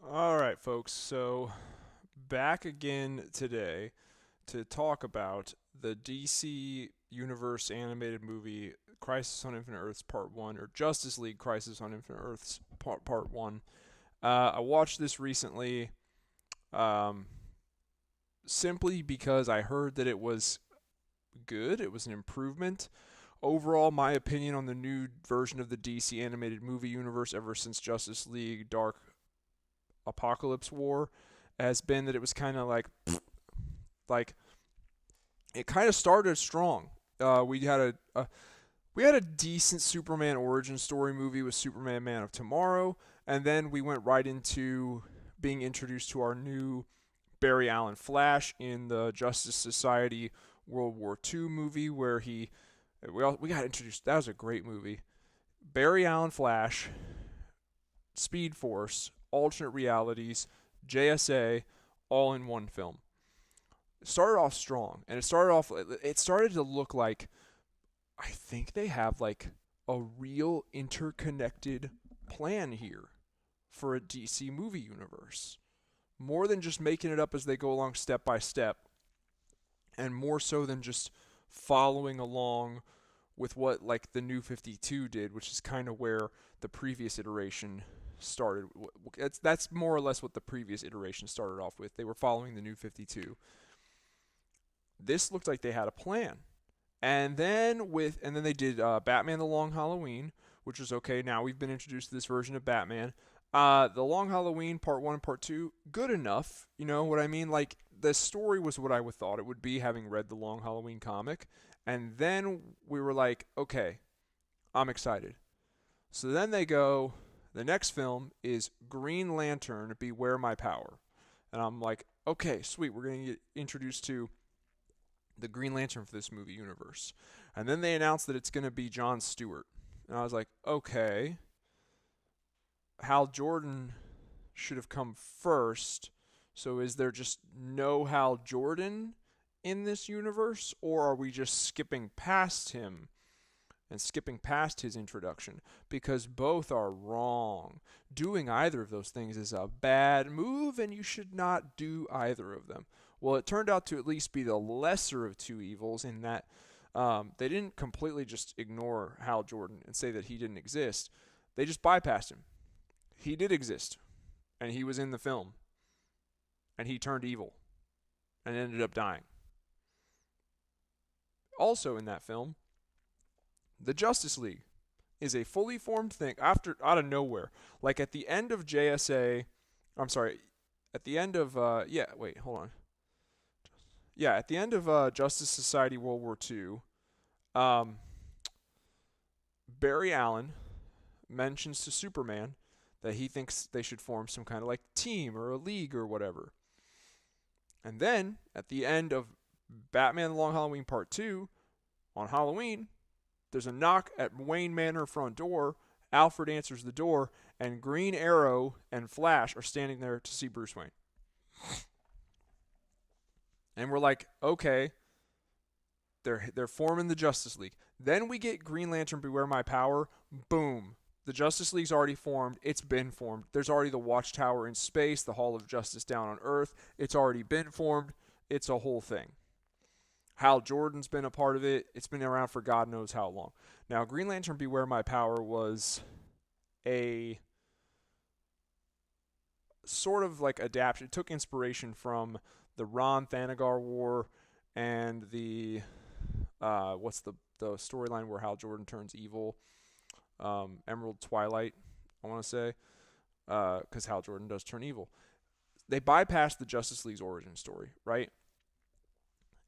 All right, folks. So, back again today to talk about the DC Universe animated movie Crisis on Infinite Earths Part 1, or Justice League Crisis on Infinite Earths Part 1. I watched this recently um, simply because I heard that it was good, it was an improvement. Overall, my opinion on the new version of the DC animated movie universe ever since Justice League Dark Apocalypse War has been that it was kind of like it kind of started strong. We had a decent Superman origin story movie with Superman Man of Tomorrow, and then we went right into being introduced to our new Barry Allen Flash in the Justice Society World War II movie, where we got introduced. That was a great movie. Barry Allen Flash, Speed Force, alternate realities, JSA, all in one film. It started off strong, and it started to look like I think they have like a real interconnected plan here for a DC movie universe. More than just making it up as they go along step by step, and more so than just following along with what like the new 52 did, which is kind of where the previous iteration started. That's more or less what the previous iteration started off with. They were following the new 52. This looked like they had a plan. And then they did Batman: The Long Halloween, which was okay. Now we've been introduced to this version of Batman. The Long Halloween Part 1 and Part 2, good enough. You know what I mean? Like, the story was what I would thought it would be, having read the Long Halloween comic. And then we were like, okay, I'm excited. So then the next film is Green Lantern: Beware My Power. And I'm like, okay, sweet, we're going to get introduced to the Green Lantern for this movie universe. And then they announced that it's going to be John Stewart. And I was like, okay, Hal Jordan should have come first. So is there just no Hal Jordan in this universe, or are we just skipping past him and skipping past his introduction? Because both are wrong. Doing either of those things is a bad move, and you should not do either of them. Well, it turned out to at least be the lesser of two evils in that they didn't completely just ignore Hal Jordan and say that he didn't exist. They just bypassed him. He did exist, and he was in the film, and he turned evil and ended up dying. Also in that film, the Justice League is a fully formed thing after out of nowhere. Like at the end of JSA, I'm sorry, at the end of wait, hold on. Yeah, at the end of Justice Society World War II, um, Barry Allen mentions to Superman that he thinks they should form some kind of like team or a league or whatever. And then at the end of Batman: The Long Halloween Part 2, on Halloween, there's a knock at Wayne Manor front door. Alfred answers the door, and Green Arrow and Flash are standing there to see Bruce Wayne. And we're like, okay, they're forming the Justice League. Then we get Green Lantern: Beware My Power. Boom. The Justice League's already formed. It's been formed. There's already the Watchtower in space, the Hall of Justice down on Earth. It's already been formed. It's a whole thing. Hal Jordan's been a part of it. It's been around for God knows how long. Now, Green Lantern: Beware My Power was a sort of like adaptation. It took inspiration from the Ron Thanagar War and the what's the storyline where Hal Jordan turns evil? Emerald Twilight, I want to say, because Hal Jordan does turn evil. They bypassed the Justice League's origin story, right?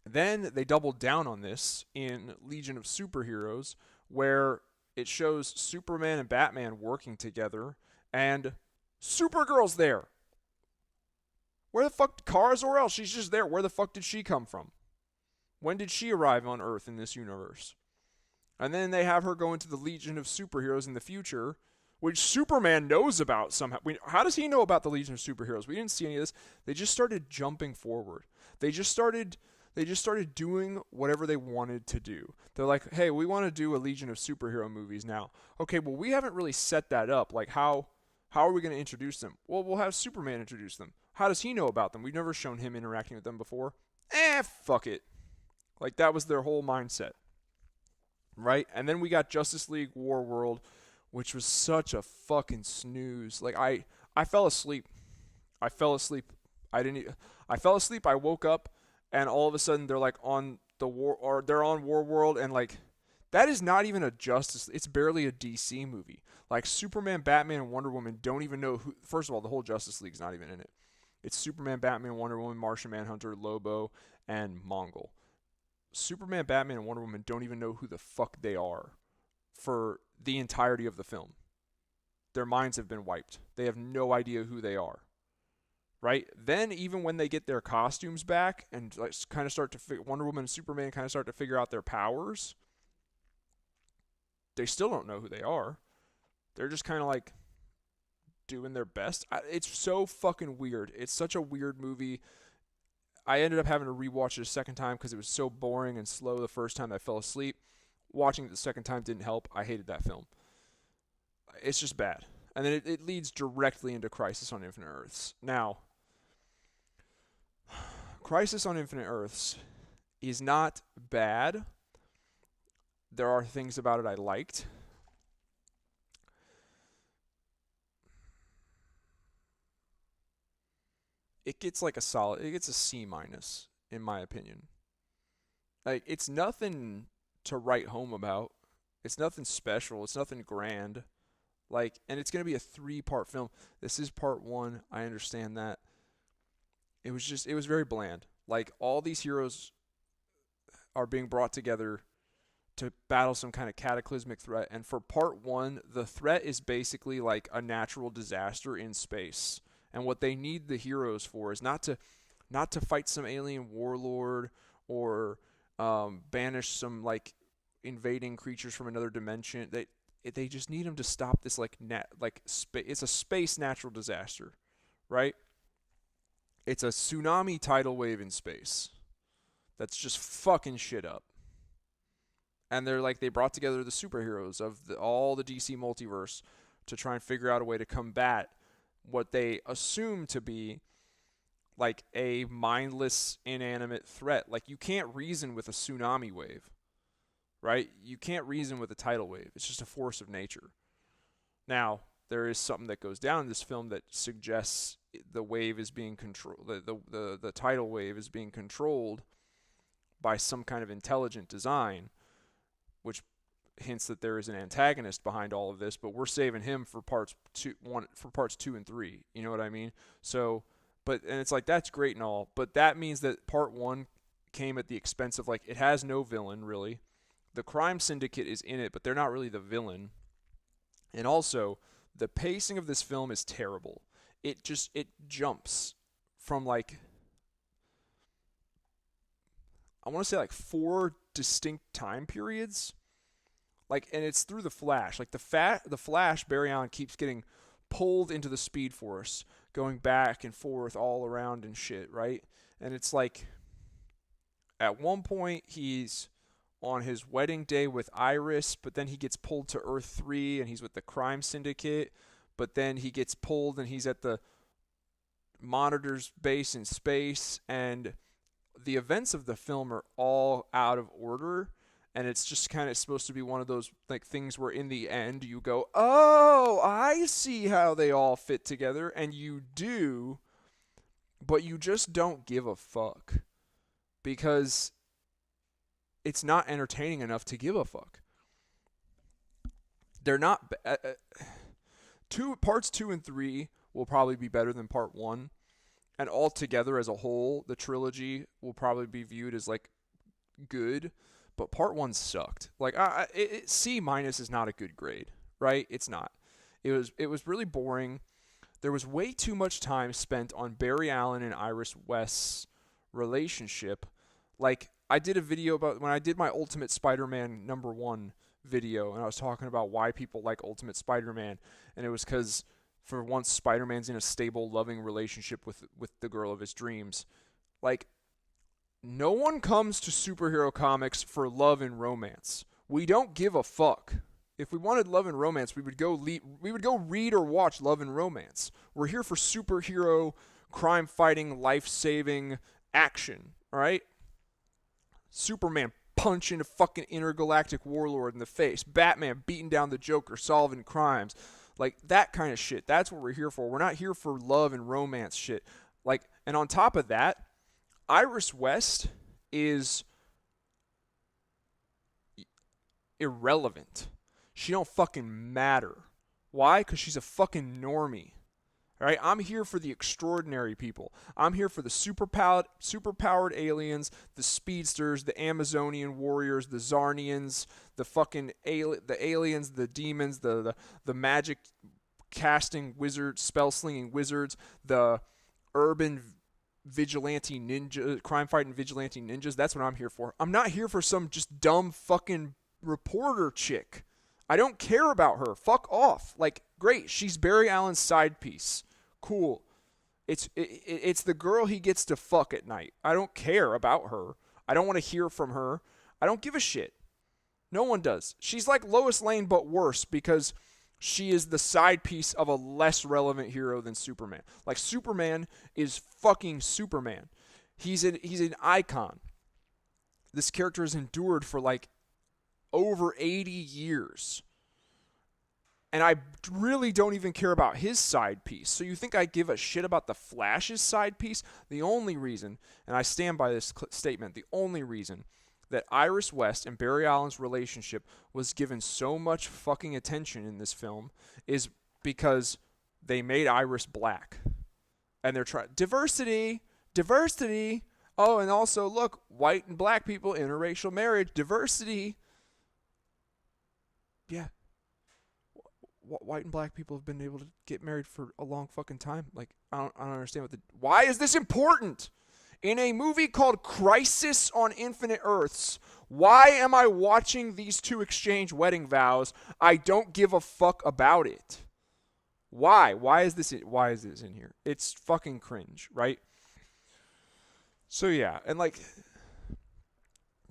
Then they doubled down on this in Legion of Superheroes, where it shows Superman and Batman working together, and Supergirl's there. Where the fuck, Kara Zor-El? She's just there. Where the fuck did she come from? When did she arrive on Earth in this universe? And then they have her go into the Legion of Superheroes in the future, which Superman knows about somehow. How does he know about the Legion of Superheroes? We didn't see any of this. They just started jumping forward. They just started doing whatever they wanted to do. They're like, hey, we want to do a Legion of Superhero movies now. Okay, well, we haven't really set that up. Like, how How are we going to introduce them? Well, we'll have Superman introduce them. How does he know about them? We've never shown him interacting with them before. Fuck it. Like, that was their whole mindset, right? And then we got Justice League War World, which was such a fucking snooze. Like, I fell asleep. I fell asleep. I fell asleep. I woke up, and all of a sudden they're like on the war, or they're on War World, and like, that is not even a Justice. It's barely a DC movie. Like, Superman, Batman, and Wonder Woman don't even know who. First of all, the whole Justice League's not even in it. It's Superman, Batman, Wonder Woman, Martian Manhunter, Lobo, and Mongol. Superman, Batman, and Wonder Woman don't even know who the fuck they are for the entirety of the film. Their minds have been wiped. They have no idea who they are. Right? Then even when they get their costumes back and like kind of start to Wonder Woman and Superman kind of start to figure out their powers, they still don't know who they are. They're just kind of like doing their best. It's so fucking weird. It's such a weird movie. I ended up having to rewatch it a second time because it was so boring and slow the first time I fell asleep. Watching it the second time didn't help. I hated that film. It's just bad. And then it leads directly into Crisis on Infinite Earths. Now, Crisis on Infinite Earths is not bad. There are things about it I liked. It gets like it gets a C minus, in my opinion. Like, it's nothing to write home about. It's nothing special. It's nothing grand. Like, and it's going to be a 3-part film. This is part 1. I understand that. It was very bland. Like, all these heroes are being brought together to battle some kind of cataclysmic threat. And for part 1, the threat is basically like a natural disaster in space. And what they need the heroes for is not to fight some alien warlord or banish some like invading creatures from another dimension. They just need them to stop this it's a space natural disaster, right? It's a tsunami tidal wave in space that's just fucking shit up. And they brought together the superheroes of all the DC multiverse to try and figure out a way to combat what they assume to be like a mindless, inanimate threat. Like, you can't reason with a tsunami wave, right? You can't reason with a tidal wave. It's just a force of nature. Now, there is something that goes down in this film that suggests the wave is being controlled. The tidal wave is being controlled by some kind of intelligent design, which hints that there is an antagonist behind all of this, but we're saving him for parts 2 and 3. You know what I mean? So, and it's like, that's great and all, but that means that part 1 came at the expense of, like, it has no villain really. The crime syndicate is in it, but they're not really the villain. And also, the pacing of this film is terrible. It jumps from like, I want to say like 4 distinct time periods. Like, and it's through the Flash. Like, the Flash, Barry Allen keeps getting pulled into the Speed Force, going back and forth all around and shit, right? And it's like, at one point he's on his wedding day with Iris, but then he gets pulled to Earth 3 and he's with the crime syndicate, but then he gets pulled and he's at the Monitor's base in space, and the events of the film are all out of order. And it's just kind of supposed to be one of those like things where in the end you go, oh, I see how they all fit together. And you do, but you just don't give a fuck. Because it's not entertaining enough to give a fuck. They're not... Parts 2 and 3 will probably be better than part 1. And altogether as a whole, the trilogy will probably be viewed as like good. But part 1 sucked. Like, C minus is not a good grade, right? It's not. It was really boring. There was way too much time spent on Barry Allen and Iris West's relationship. Like, I did a video about when I did my Ultimate Spider-Man #1 video, and I was talking about why people like Ultimate Spider-Man, and it was because for once Spider-Man's in a stable, loving relationship with the girl of his dreams. Like, no one comes to superhero comics for love and romance. We don't give a fuck. If we wanted love and romance, we would go read or watch Love and Romance. We're here for superhero, crime fighting, life saving action, all right? Superman punching a fucking intergalactic warlord in the face. Batman beating down the Joker, solving crimes. Like that kind of shit. That's what we're here for. We're not here for love and romance shit. Like, and on top of that, Iris West is irrelevant. She don't fucking matter. Why? Because she's a fucking normie. All right, I'm here for the extraordinary people. I'm here for the superpowered aliens, the speedsters, the Amazonian warriors, the Zarnians, the fucking the aliens, the demons, the magic casting wizards, spell slinging wizards, the urban vigilante ninja, crime fighting vigilante ninjas. That's what I'm here for. I'm not here for some just dumb fucking reporter chick. I don't care about her. Fuck off. Like, great, she's Barry Allen's side piece. Cool. It's the girl he gets to fuck at night. I don't care about her. I don't want to hear from her. I don't give a shit. No one does. She's like Lois Lane, but worse because she is the side piece of a less relevant hero than Superman. Like, Superman is fucking Superman. He's an icon. This character has endured for like over 80 years. And I really don't even care about his side piece. So you think I give a shit about the Flash's side piece? The only reason, and I stand by this statement, the only reason that Iris West and Barry Allen's relationship was given so much fucking attention in this film is because they made Iris black. And they're trying diversity. Oh, and also look, white and black people, interracial marriage, diversity. Yeah. White and black people have been able to get married for a long fucking time. Like, I don't understand why is this important? In a movie called Crisis on Infinite Earths, why am I watching these two exchange wedding vows? I don't give a fuck about it. Why? Why is this in here? It's fucking cringe, right? So yeah, and like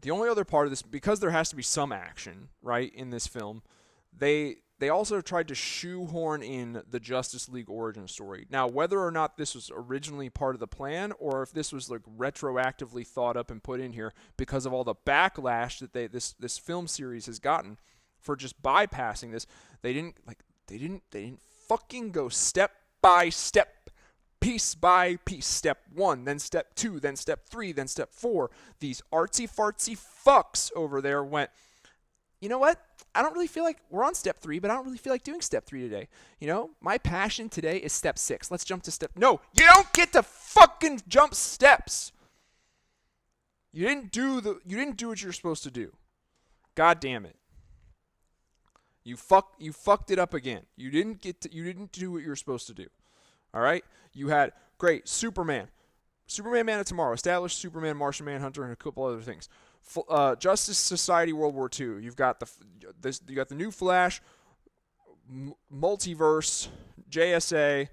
the only other part of this, because there has to be some action, right, in this film, they also tried to shoehorn in the Justice League origin story. Now, whether or not this was originally part of the plan or if this was like retroactively thought up and put in here because of all the backlash that this film series has gotten for just bypassing this, they didn't fucking go step by step, piece by piece. Step 1, then step 2, then step 3, then step 4. These artsy fartsy fucks over there went, you know what? I don't really feel like we're on step 3, but I don't really feel like doing step 3 today. You know, my passion today is step 6. Let's jump to step. No, you don't get to fucking jump steps. You didn't do what you're supposed to do. God damn it. You fucked it up again. You didn't do what you're supposed to do. All right? You had great Superman, Man of Tomorrow, established Superman, Martian Manhunter, and a couple other things. Justice Society World War II. You've got the new Flash, multiverse, JSA,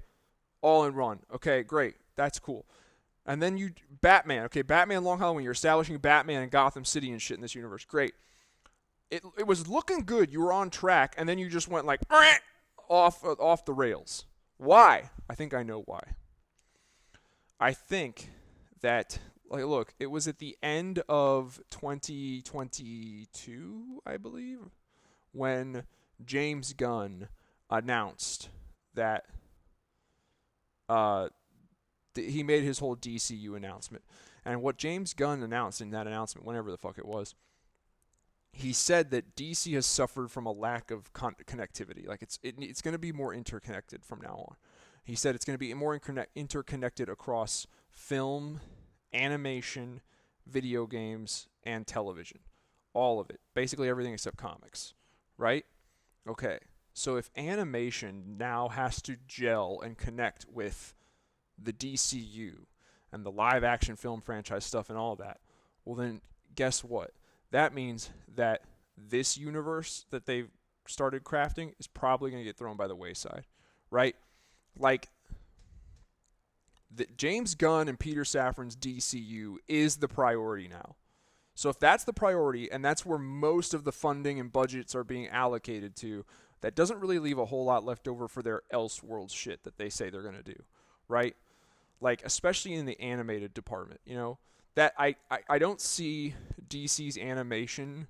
all in one. Okay, great. That's cool. And then Batman. Okay, Batman Long Halloween. You're establishing Batman in Gotham City and shit in this universe. Great. It was looking good. You were on track, and then you just went like off the rails. Why? I think I know why. I think that, like, look, it was at the end of 2022, I believe, when James Gunn announced that he made his whole DCU announcement. And what James Gunn announced in that announcement, whenever the fuck it was, he said that DC has suffered from a lack of connectivity. Like, it's going to be more interconnected from now on. He said it's going to be more interconnected across film, animation, video games, and television. All of it. Basically everything except comics. Right? Okay. So if animation now has to gel and connect with the DCU and the live action film franchise stuff and all that, well then guess what? That means that this universe that they've started crafting is probably going to get thrown by the wayside. Right? Like, James Gunn and Peter Safran's DCU is the priority now. So if that's the priority and that's where most of the funding and budgets are being allocated to, that doesn't really leave a whole lot left over for their Elseworlds shit that they say they're going to do, right? Like, especially in the animated department, that I don't see DC's animation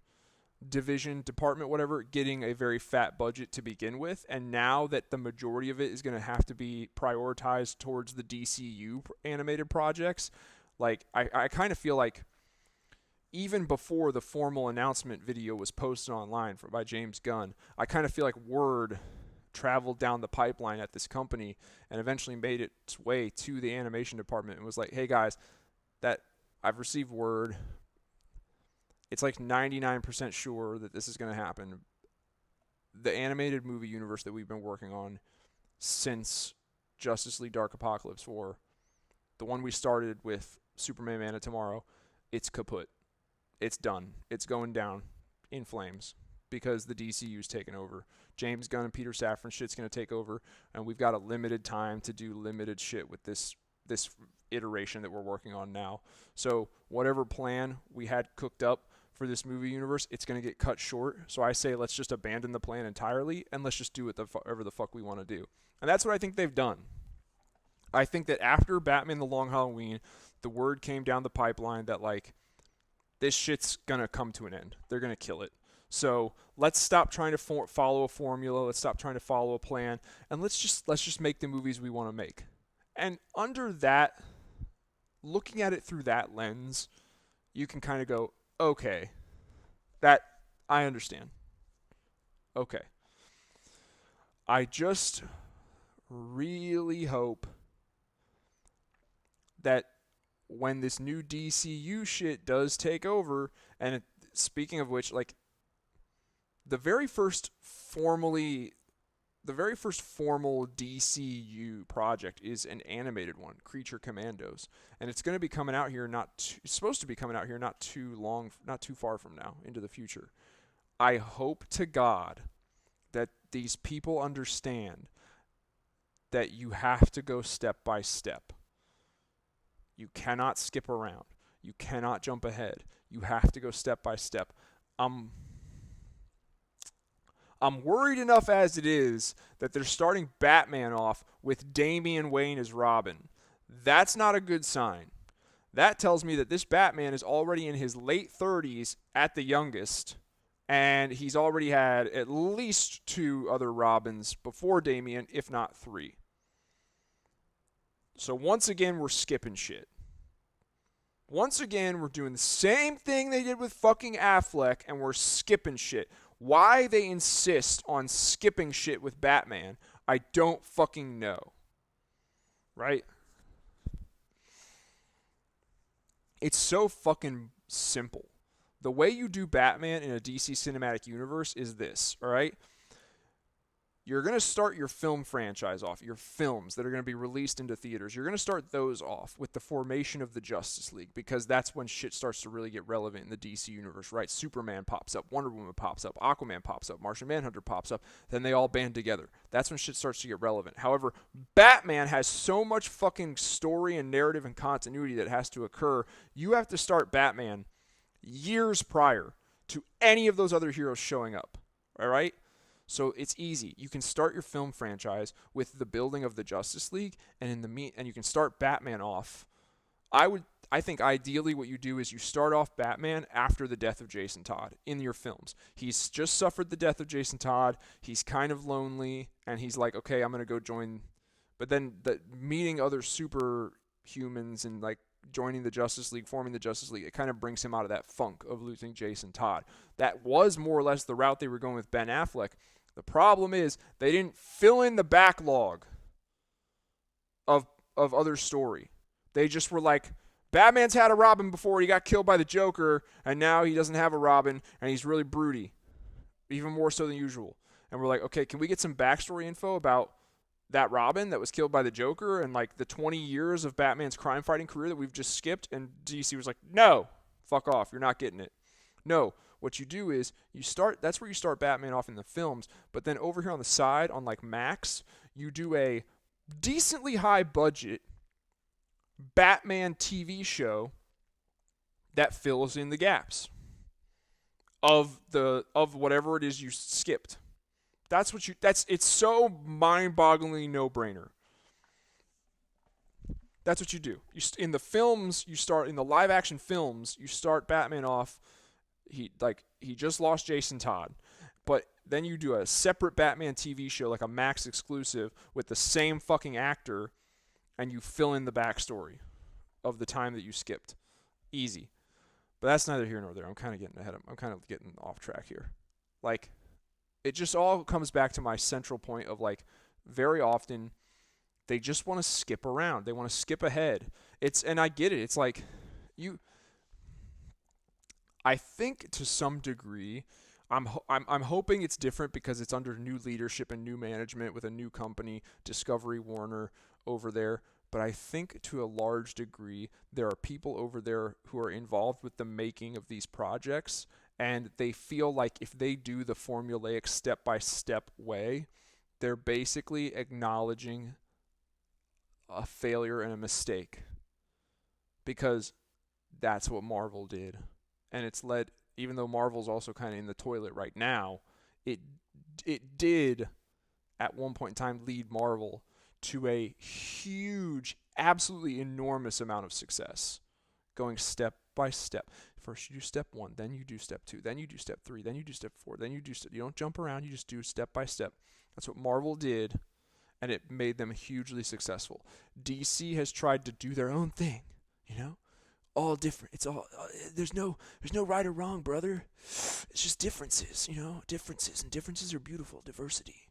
division, department, whatever, getting a very fat budget to begin with. And now that the majority of it is going to have to be prioritized towards the DCU animated projects, like, I kind of feel like even before the formal announcement video was posted online by James Gunn, I kind of feel like word traveled down the pipeline at this company and eventually made its way to the animation department and was like, hey guys, that I've received word. It's like 99% sure that this is going to happen. The animated movie universe that we've been working on since Justice League Dark Apocalypse War, the one we started with Superman Man of Tomorrow, it's kaput. It's done. It's going down in flames because the DCU's taken over. James Gunn and Peter Safran shit's going to take over, and we've got a limited time to do limited shit with this iteration that we're working on now. So whatever plan we had cooked up for this movie universe, it's going to get cut short. So I say let's just abandon the plan entirely and let's just do whatever the fuck we want to do. And that's what I think they've done. I think that after Batman The Long Halloween, the word came down the pipeline that, like, this shit's going to come to an end. They're going to kill it. So let's stop trying to follow a formula. Let's stop trying to follow a plan. And let's just make the movies we want to make. And under that, looking at it through that lens, you can kind of go, okay, that I understand. Okay. I just really hope that when this new DCU shit does take over, and speaking of which, like, the very first formal DCU project is an animated one, Creature Commandos, and it's going to be coming out here it's supposed to be coming out here not too far from now into the future. I hope to God that these people understand that you have to go step by step. You cannot skip around. You cannot jump ahead. You have to go step by step. I'm worried enough as it is that they're starting Batman off with Damian Wayne as Robin. That's not a good sign. That tells me that this Batman is already in his late 30s at the youngest, and he's already had at least 2 other Robins before Damian, if not 3. So once again, we're skipping shit. Once again, we're doing the same thing they did with fucking Affleck, and we're skipping shit. Why they insist on skipping shit with Batman, I don't fucking know. Right? It's so fucking simple. The way you do Batman in a DC cinematic universe is this, all right? You're going to start your film franchise off, your films that are going to be released into theaters. You're going to start those off with the formation of the Justice League, because that's when shit starts to really get relevant in the DC universe, right? Superman pops up, Wonder Woman pops up, Aquaman pops up, Martian Manhunter pops up, then they all band together. That's when shit starts to get relevant. However, Batman has so much fucking story and narrative and continuity that has to occur. You have to start Batman years prior to any of those other heroes showing up, all right? So it's easy. You can start your film franchise with the building of the Justice League, and and you can start Batman off. I think ideally what you do is you start off Batman after the death of Jason Todd in your films. He's just suffered the death of Jason Todd. He's kind of lonely, and he's like, okay, I'm gonna go join. But then meeting other superhumans and like joining the Justice League, forming the Justice League, it kind of brings him out of that funk of losing Jason Todd. That was more or less the route they were going with Ben Affleck. The problem is they didn't fill in the backlog of other story. They just were like, Batman's had a Robin before, he got killed by the Joker, and now he doesn't have a Robin, and he's really broody, even more so than usual. And we're like, okay, can we get some backstory info about that Robin that was killed by the Joker and like the 20 years of Batman's crime-fighting career that we've just skipped? And DC was like, no, fuck off, you're not getting it. No. What you do is that's where you start Batman off in the films, but then over here on the side, on like Max, you do a decently high budget Batman TV show that fills in the gaps of whatever it is you skipped. It's so mind-bogglingly no-brainer. That's what you do. In the films, in the live action films, you start Batman off. He just lost Jason Todd, but then you do a separate Batman TV show, like a Max exclusive, with the same fucking actor, and you fill in the backstory of the time that you skipped. Easy. But that's neither here nor there. I'm kind of getting off track here. Like, it just all comes back to my central point of, like, very often they just want to skip around. They want to skip ahead. And I get it. It's like I think to some degree, I'm hoping it's different because it's under new leadership and new management with a new company, Discovery Warner over there. But I think to a large degree, there are people over there who are involved with the making of these projects, and they feel like if they do the formulaic step-by-step way, they're basically acknowledging a failure and a mistake, because that's what Marvel did. And it's led, even though Marvel's also kind of in the toilet right now, it did at one point in time lead Marvel to a huge, absolutely enormous amount of success, going step by step. First you do step 1, then you do step 2, then you do step 3, then you do step 4, then you don't jump around, you just do step by step. That's what Marvel did, and it made them hugely successful. DC has tried to do their own thing, all different. It's all there's no right or wrong, brother. It's just differences, differences, and differences are beautiful. Diversity.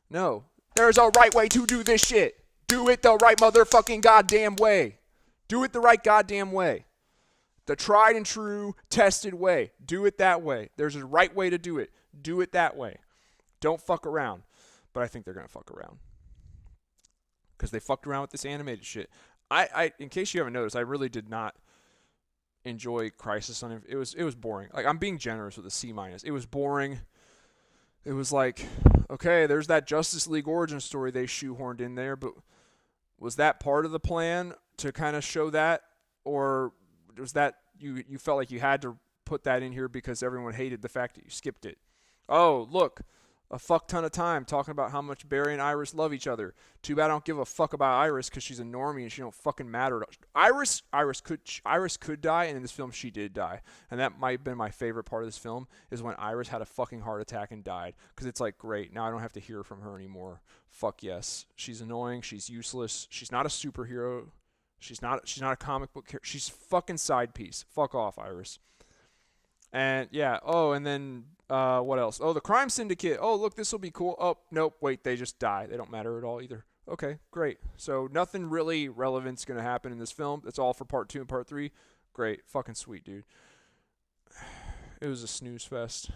No, there's a right way to do this shit. Do it the right motherfucking goddamn way. Do it the right goddamn way. The tried and true, tested way. Do it that way. There's a right way to do it. Do it that way. Don't fuck around. But I think they're gonna fuck around because they fucked around with this animated shit. I in case you haven't noticed, I really did not enjoy Crisis on it. Was boring. Like, I'm being generous with a C-. It was boring. It was like, okay, there's that Justice League origin story they shoehorned in there, but was that part of the plan to kind of show that, or was that you felt like you had to put that in here because everyone hated the fact that you skipped it? Oh, look, a fuck ton of time talking about how much Barry and Iris love each other. Too bad I don't give a fuck about Iris because she's a normie and she don't fucking matter. Iris could die, and in this film she did die. And that might have been my favorite part of this film, is when Iris had a fucking heart attack and died. Because it's like, great, now I don't have to hear from her anymore. Fuck yes. She's annoying. She's useless. She's not a superhero. She's not a comic book character. She's fucking side piece. Fuck off, Iris. And yeah, and then what else? Oh, the Crime Syndicate. Oh, look, this will be cool. Oh, nope, wait, they just die. They don't matter at all either. Okay, great. So nothing really relevant's going to happen in this film. That's all for part 2 and part 3. Great. Fucking sweet, dude. It was a snooze fest.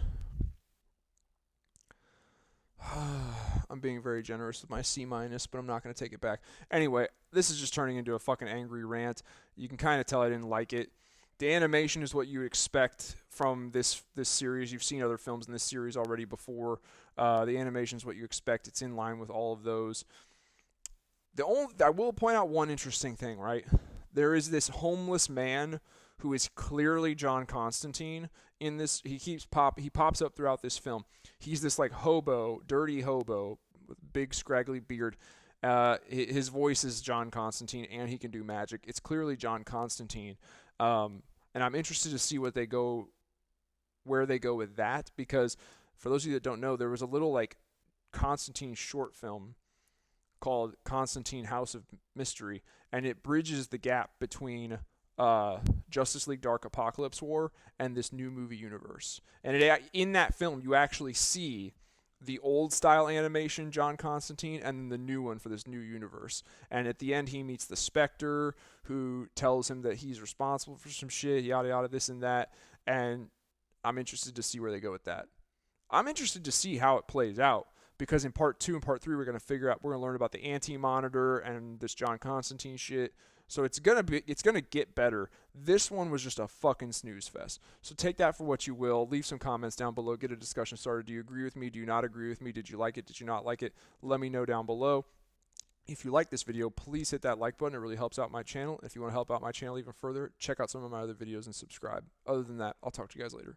I'm being very generous with my C-, but I'm not going to take it back. Anyway, this is just turning into a fucking angry rant. You can kind of tell I didn't like it. The animation is what you would expect from this series. You've seen other films in this series already before. The animation is what you expect. It's in line with all of those. I will point out one interesting thing, right? There is this homeless man who is clearly John Constantine in this. He pops up throughout this film. He's this like hobo, dirty hobo with big scraggly beard. His voice is John Constantine, and he can do magic. It's clearly John Constantine. And I'm interested to see where they go with that, because for those of you that don't know, there was a little like Constantine short film called Constantine House of Mystery, and it bridges the gap between Justice League Dark Apocalypse War and this new movie universe. And in that film, you actually see the old style animation John Constantine and then the new one for this new universe. And at the end, he meets the Spectre, who tells him that he's responsible for some shit, yada yada, this and that. And I'm interested to see where they go with that. I'm interested to see how it plays out, because in part 2 and part 3, we're going to learn about the Anti-Monitor and this John Constantine shit. So it's gonna get better. This one was just a fucking snooze fest. So take that for what you will. Leave some comments down below. Get a discussion started. Do you agree with me? Do you not agree with me? Did you like it? Did you not like it? Let me know down below. If you like this video, please hit that like button. It really helps out my channel. If you want to help out my channel even further, check out some of my other videos and subscribe. Other than that, I'll talk to you guys later.